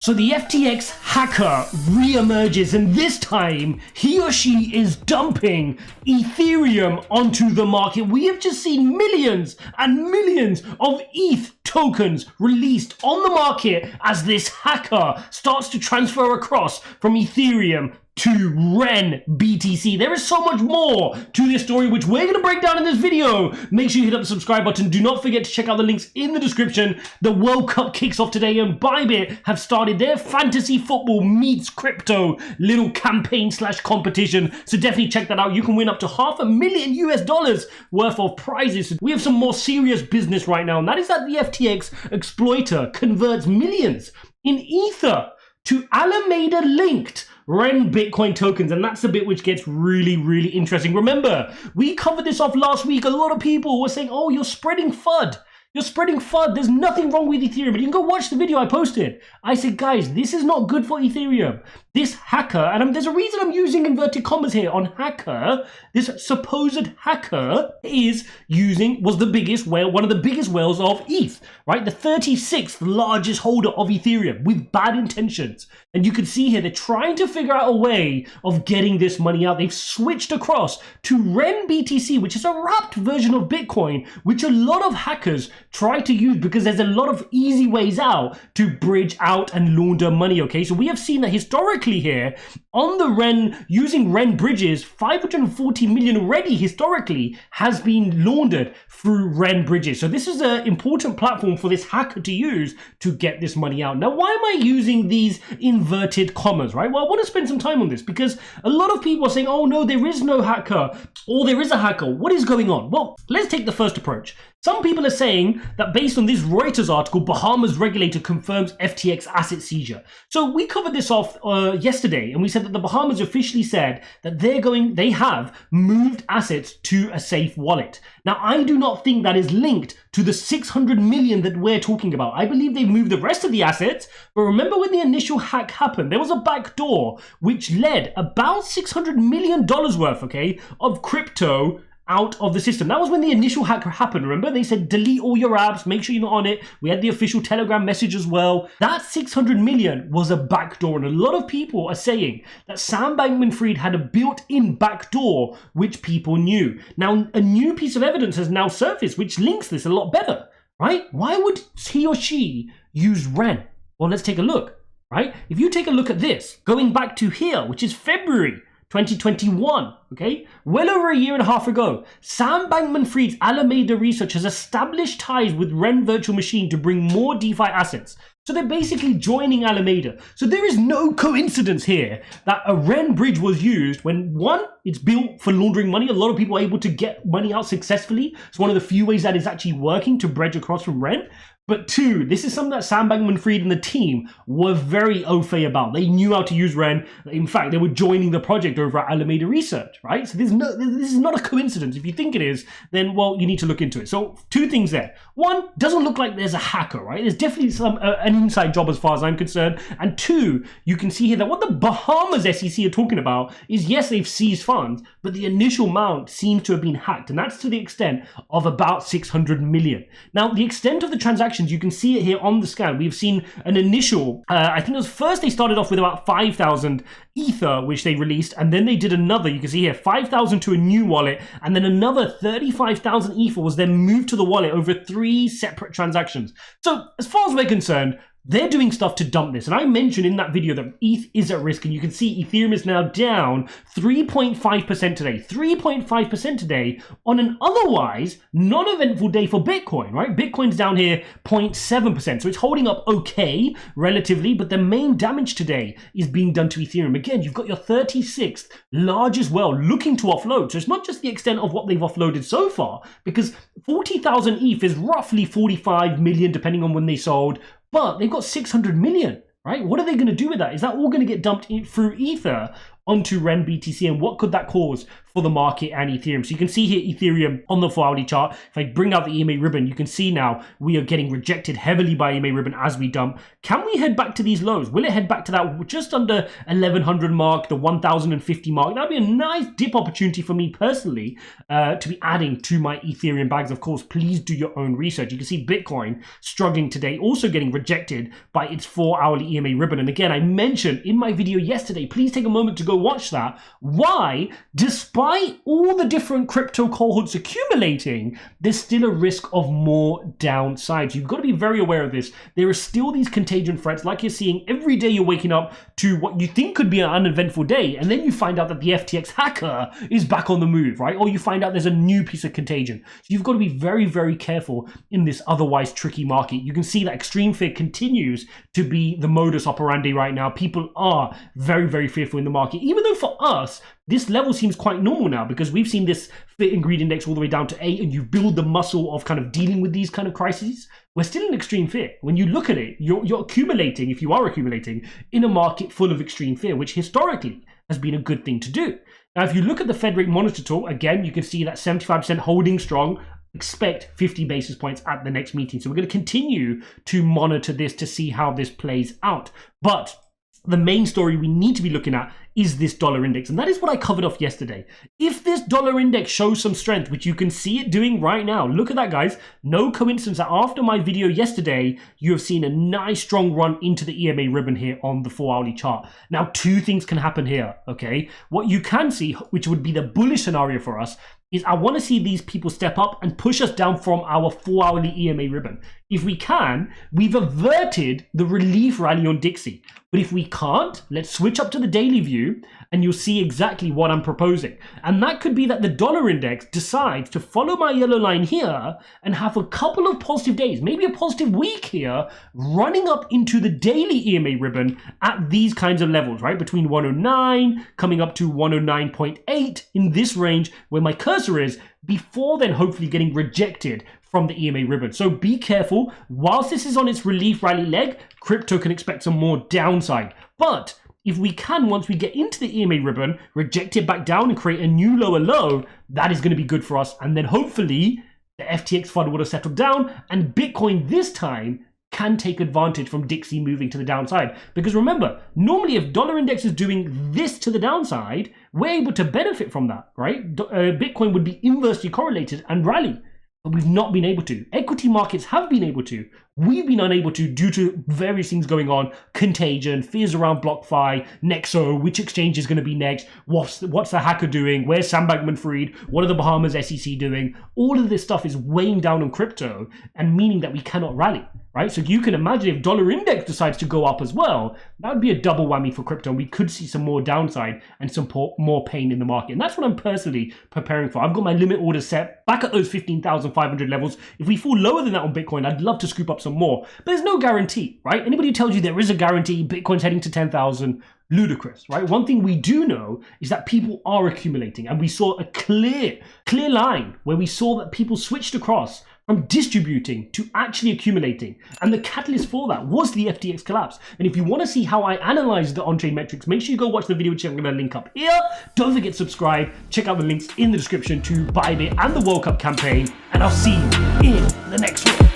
So the FTX hacker re-emerges, and this time he or she is dumping Ethereum onto the market. We have just seen millions and millions of ETH tokens released on the market as this hacker starts to transfer across from Ethereum to REN BTC. There is so much more to this story, which we're going to break down in this video. Make sure you hit up the subscribe button. Do not forget to check out the links in the description. The World Cup kicks off today, and Bybit have started their fantasy football meets crypto little campaign / competition. So definitely check that out. You can win up to $500,000 US worth of prizes. We have some more serious business right now, and that is that the FTX exploiter converts millions in Ether to Alameda linked REN Bitcoin tokens, and that's the bit which gets really interesting. Remember, we covered this off last week. A lot of people were saying, oh, you're spreading FUD. You're spreading FUD. There's nothing wrong with Ethereum. But you can go watch the video I posted. I said, guys, this is not good for Ethereum. This hacker, and there's a reason I'm using inverted commas here on hacker. This supposed hacker was the biggest whale, one of the biggest whales of ETH, right? The 36th largest holder of Ethereum with bad intentions. And you can see here, they're trying to figure out a way of getting this money out. They've switched across to REN BTC, which is a wrapped version of Bitcoin, which a lot of hackers try to use because there's a lot of easy ways out to bridge out and launder money, okay? So we have seen that historically here on the REN, using REN bridges, 540 million already historically has been laundered through REN bridges. So this is an important platform for this hacker to use to get this money out. Now, why am I using these inverted commas, right? Well, I want to spend some time on this because a lot of people are saying, oh no, there is no hacker, or there is a hacker. What is going on? Well, let's take the first approach. Some people are saying that based on this Reuters article, Bahamas regulator confirms FTX asset seizure. So we covered this off yesterday, and we said that the Bahamas officially said that they have moved assets to a safe wallet. Now, I do not think that is linked to the 600 million that we're talking about. I believe they've moved the rest of the assets, but remember when the initial hack happened, there was a back door which led about $600 million worth, okay, of crypto out of the system. That was when the initial hack happened. Remember, they said delete all your apps, make sure you're not on it. We had the official Telegram message as well. That 600 million was a backdoor, and a lot of people are saying that Sam Bankman-Fried had a built-in backdoor which people knew. Now, a new piece of evidence has now surfaced which links this a lot better, right? Why would he or she use REN? Well, let's take a look, right? If you take a look at this, going back to here, which is February 2021, okay? Well over a year and a half ago, Sam Bankman-Fried's Alameda Research has established ties with REN Virtual Machine to bring more DeFi assets. So they're basically joining Alameda. So there is no coincidence here that a REN bridge was used when, one, it's built for laundering money. A lot of people are able to get money out successfully. It's one of the few ways that is actually working to bridge across from REN. But two, this is something that Sam Bankman-Fried and the team were very au fait about. They knew how to use REN. In fact, they were joining the project over at Alameda Research, right? So this is not a coincidence. If you think it is, then, well, you need to look into it. So two things there. One, doesn't look like there's a hacker, right? There's definitely an inside job as far as I'm concerned. And two, you can see here that what the Bahamas SEC are talking about is, yes, they've seized funds, but the initial amount seems to have been hacked. And that's to the extent of about 600 million. Now, the extent of the transaction, you can see it here on the scan. We've seen an initial, I think it was first they started off with about 5,000 Ether, which they released, and then they did another, you can see here, 5,000 to a new wallet, and then another 35,000 Ether was then moved to the wallet over 3 separate transactions. So as far as we're concerned, they're doing stuff to dump this. And I mentioned in that video that ETH is at risk, and you can see Ethereum is now down 3.5% today. 3.5% today on an otherwise non-eventful day for Bitcoin, right? Bitcoin's down here 0.7%. So it's holding up okay relatively, but the main damage today is being done to Ethereum. Again, you've got your 36th largest whale looking to offload. So it's not just the extent of what they've offloaded so far, because 40,000 ETH is roughly 45 million, depending on when they sold. But they've got 600 million, right? What are they going to do with that? Is that all going to get dumped through Ether onto REN BTC, and what could that cause for the market and Ethereum. So you can see here Ethereum on the 4-hourly chart. If I bring out the EMA ribbon, you can see now we are getting rejected heavily by EMA ribbon as we dump. Can we head back to these lows? Will it head back to that just under 1100 mark, the 1050 mark? That'd be a nice dip opportunity for me personally to be adding to my Ethereum bags. Of course, please do your own research. You can see Bitcoin struggling today, also getting rejected by its 4-hourly EMA ribbon. And again, I mentioned in my video yesterday, please take a moment to go watch that, why, despite all the different crypto cohorts accumulating, there's still a risk of more downsides. You've got to be very aware of this. There are still these contagion threats, like you're seeing every day. You're waking up to what you think could be an uneventful day, and then you find out that the FTX hacker is back on the move, right? Or you find out there's a new piece of contagion. So you've got to be very, very careful in this otherwise tricky market. You can see that extreme fear continues to be the modus operandi right now. People are very, very fearful in the market, even though for us, this level seems quite normal now, because we've seen this fear and greed index all the way down to 8, and you build the muscle of kind of dealing with these kind of crises. We're still in extreme fear. When you look at it, you're accumulating, if you are accumulating, in a market full of extreme fear, which historically has been a good thing to do. Now, if you look at the Fed rate monitor tool, again, you can see that 75% holding strong. Expect 50 basis points at the next meeting. So we're going to continue to monitor this to see how this plays out. But the main story we need to be looking at is this dollar index, and that is what I covered off yesterday. If this dollar index shows some strength, which you can see it doing right now, look at that, guys. No coincidence that after my video yesterday, you have seen a nice strong run into the EMA ribbon here on the 4-hourly chart. Now, two things can happen here, okay? What you can see, which would be the bullish scenario for us, is I want to see these people step up and push us down from our 4-hourly EMA ribbon. If we can, we've averted the relief rally on Dixie. But if we can't, let's switch up to the daily view and you'll see exactly what I'm proposing. And that could be that the dollar index decides to follow my yellow line here and have a couple of positive days, maybe a positive week here, running up into the daily EMA ribbon at these kinds of levels, right? Between 109, coming up to 109.8 in this range where my cursor is, before then hopefully getting rejected from the EMA ribbon. So be careful. Whilst this is on its relief rally leg, crypto can expect some more downside. But if we can, once we get into the EMA ribbon, reject it back down and create a new lower low, that is going to be good for us. And then hopefully the FTX fund would have settled down and Bitcoin this time can take advantage from Dixie moving to the downside. Because remember, normally if dollar index is doing this to the downside, we're able to benefit from that, right? Bitcoin would be inversely correlated and rally. But we've not been able to. Equity markets have been able to. We've been unable to due to various things going on. Contagion, fears around BlockFi, Nexo, which exchange is going to be next, what's the hacker doing, where's Sam Bankman-Fried, what are the Bahamas SEC doing? All of this stuff is weighing down on crypto and meaning that we cannot rally, right? So you can imagine if dollar index decides to go up as well, that would be a double whammy for crypto, and we could see some more downside and some more pain in the market. And that's what I'm personally preparing for. I've got my limit order set back at those 15,500 levels. If we fall lower than that on Bitcoin, I'd love to scoop up some more, but there's no guarantee, right? Anybody who tells you there is a guarantee Bitcoin's heading to 10,000, ludicrous, right? One thing we do know is that people are accumulating, and we saw a clear line where we saw that people switched across from distributing to actually accumulating, and the catalyst for that was the FTX collapse. And if you want to see how I analyze the on-chain metrics, make sure you go watch the video which I'm going to link up here. Don't forget to subscribe, check out the links in the description to Bybit and the World Cup campaign, and I'll see you in the next one.